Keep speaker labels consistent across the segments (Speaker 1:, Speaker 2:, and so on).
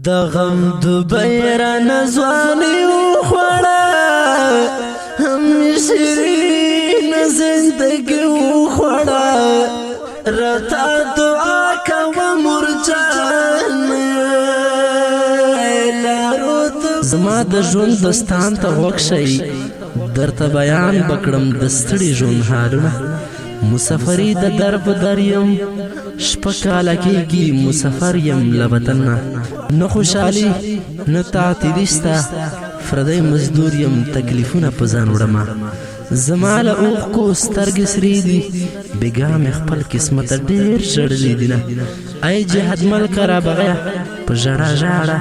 Speaker 1: د غم دوبۍ را نزوانی وخوړه همیشرین زندگی وخوړه رتا دعا کوه مرجان زما د ژوند دستان ته غوږ شئ درته بیان بکړم د ستړي ژوند حالونه مسافري د در په در یم شپه کاله کېږي مسافر یم له وطن نه نه خوشحالي نه تعطیلي شته پردی مزدور یم تکلیفونه په ځان وړمه زما له اوښکو سترګې سرې دي بېګا مې خپل قسمته ډېر ژړلي دي نه ای جهاد ملکه رابغیه په ژړا ژاړه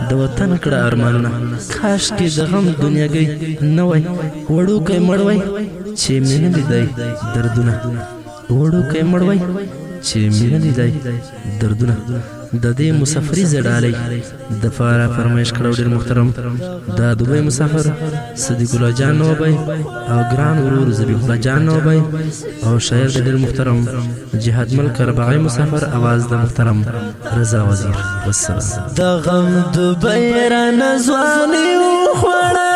Speaker 1: د وطن کړه ارمانونه کاشکې د غم دنیاګۍ نه وی وړوکی مړ وی چې مې نه لیدی دردونه وړوکی مړ وی چې مې نه لیدی دردونه د دې مسافري زړالۍ د پاره فرمایش کړو ډېر محترم دا دوبۍ مسافر صدیق الله جان نوبی او ګران ورور ذبیح الله جان نوبی او شاعر د ډېر محترم جهاد ملک رباعي مسافر اواز د محترم رضا وزیر والسلام د غم دوبۍ را نزوانی وخوړه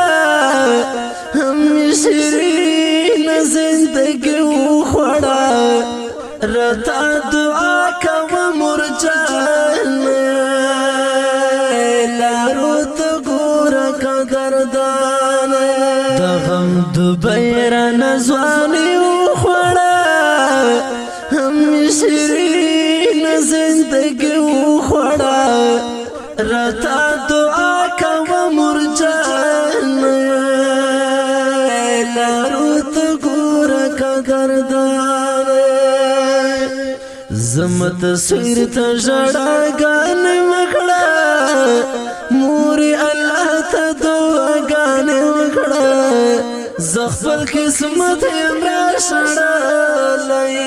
Speaker 1: همیشرین زندگی وخوړه رتا دعا کوه مرجان لارو ته ګوره قدردان د غم دوبۍ را نزوانی وخوړه همیشرین زندگی وخوړه رتا دعا کوه مرجان لارو ته ګوره قدردان زم تصویر ته ژړاګانې وکړه مورې الله ته دعاګانې وکړه زه خپل قسمت یم راشړلی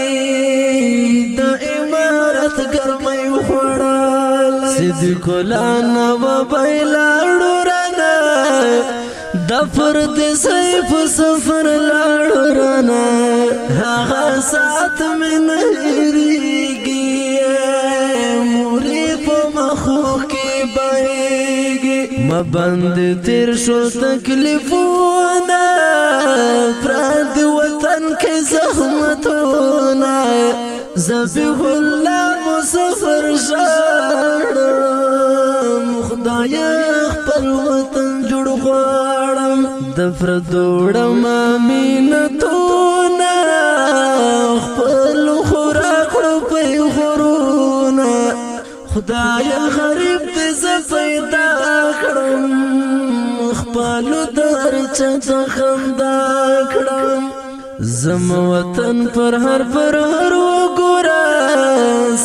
Speaker 1: د عمارت ګرمۍ وخوړلی صدیق الله نوبی لاړو رانه د پردیسۍ په سفر لاړو رانه هغه ساعت مې نه هېرېږي مورې په مخو کې بهېږي ما باندې تېر شو تکلیفونه پردي وطن کې زحمتونه ذبیح الله مسافر ژاړم خدایه خپل وطن جوړ غواړم د پردو وړمه مینتونه خپل خوراک روپۍ غرونه خدایه غریب دې زه پیدا کړم خپلو د هر چا ته خندا کړم زم وطن پر هر وګوره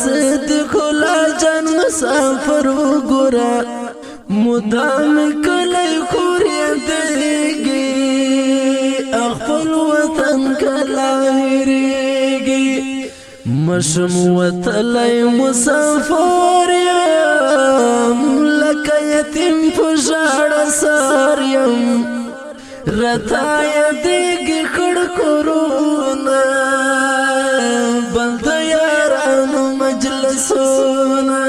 Speaker 1: صدیق الله جان مسافر وګوره مدام کلی کور یادېږي خپل وطن کله هېرېږي مشم وتلی مسافر یم لکه یتیم په ژړه سار یم رتا یادېږي خړ کورونه بل د یارانو مجلسونه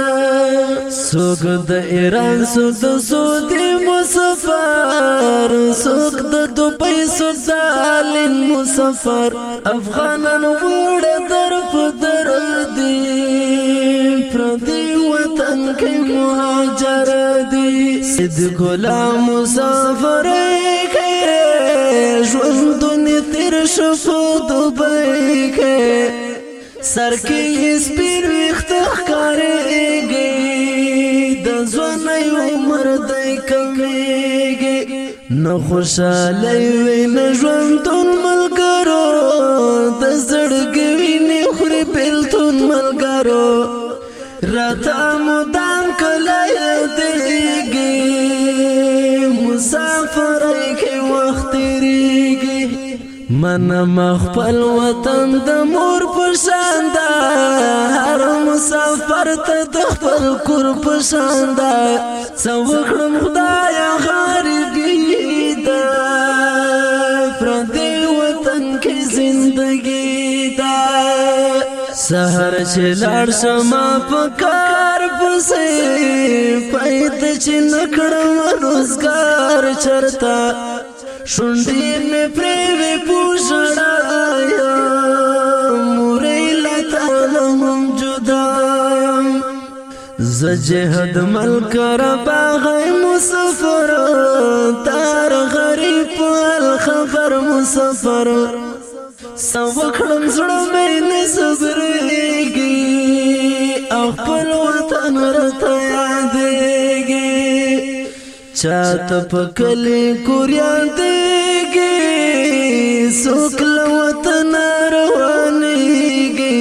Speaker 1: څوک د ایران څوک د سعودي مسافر څوک د دوبۍ څوک د الین مسافر افغانان وړه در په در دي پردي وطن کې مهاجر دي صدیق الله مسافر ژوندونه تیر شو په دوبۍ کې سر کې سپین ویښته ښکارېږي د ځوانۍ عمر دی کمیږي نه خوشحالی وي نه ژوندون ملګرو د زړګي وینې خوري بېلتون ملګرو راته مدام کله یادېږي مسافرۍ کې وخت تېرېږي منم خپل وطن د مور په شان ده هر مسافر ته د خپل کور په شان ده څه وکړم خدایه غریبي ده پردي وطن کې زندګي ده سحر چې لاړ شم په کار پسې پیدا چې نکړم روزګار چرتا شونډې مې پرې وې پوښړایا مورې له تانه هم جدا یم زه جهاد ملکر باغی مسافر تار غریب الخبر مسافر سوکړم زړه مې نه صبرېږي او خپل وطن راته یادېږي چاته په کلي کور یادېږي څوک له